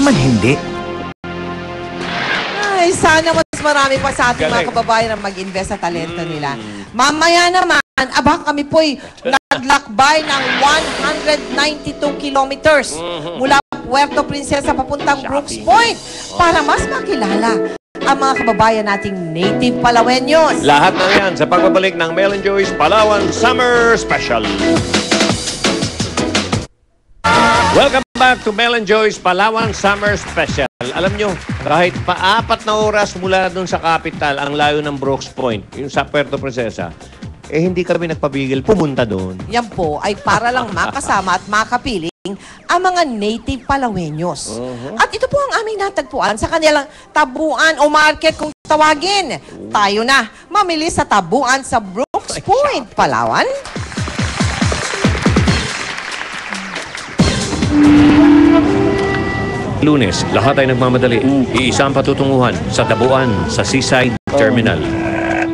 naman hindi. Ay, sana mas marami pa sa ating mga kababayan na mag-invest sa talento nila. Mamaya naman, kami po'y naglakbay ng 192 kilometers mula Puerto Princesa papuntang Brooks Point para mas makilala ang mga kababayan nating native Palaweños. Lahat na yan sa pagbabalik ng Mel and Joyce Palawan Summer Special. Welcome back to Mel and Joyce Palawan Summer Special. Alam nyo, kahit pa-4 na oras mula dun sa capital, ang layo ng Brooks Point, yung sa Puerto Princesa, hindi kami nagpabigil pumunta doon. Yan po ay para lang makasama at makapiling ang mga native Palaweños. At ito po ang aming natagpuan sa kanilang tabuan o market kung tawagin. Tayo na mamili sa tabuan sa Brooks Point, Palawan. Lunes, lahat ay nagmamadali. Iisang patutunguhan sa tabuan sa Seaside Terminal.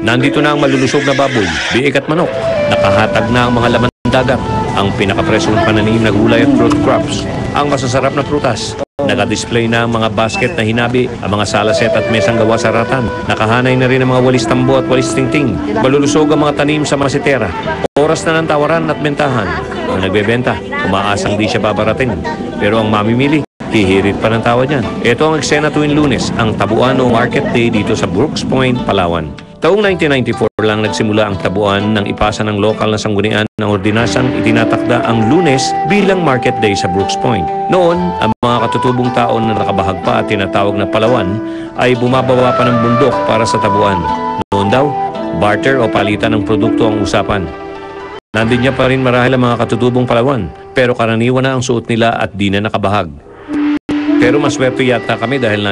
Nandito na ang malulusog na baboy, biik at manok. Nakahatag na ang mga laman dagat, ang pinakapresong pananim na gulay at fruit crops, ang masasarap na prutas. Naka-display na ang mga basket na hinabi, ang mga salaset at mesang gawa sa ratan. Nakahanay na rin ang mga walis tambo at walis tingting. Malulusog ang mga tanim sa masitera. Oras na ng tawaran at bentahan. Ang nagbebenta, umaasang di siya babarating. Pero ang mamimili, hihirit pa ng tawad yan. Ito ang eksena tuwing Lunes, ang tabuan o market day dito sa Brooks Point, Palawan. Taong 1994 lang nagsimula ang tabuan ng ipasa ng lokal na sanggunian ng ordinasang itinatakda ang Lunes bilang market day sa Brooks Point. Noon, ang mga katutubong tao na nakabahag pa at tinatawag na Palawan ay bumababa pa ng bundok para sa tabuan. Noon daw, barter o palitan ng produkto ang usapan. Nandun niya pa rin marahil ang mga katutubong Palawan, pero karaniwan na ang suot nila at di na nakabahag. Pero maswerte yata kami dahil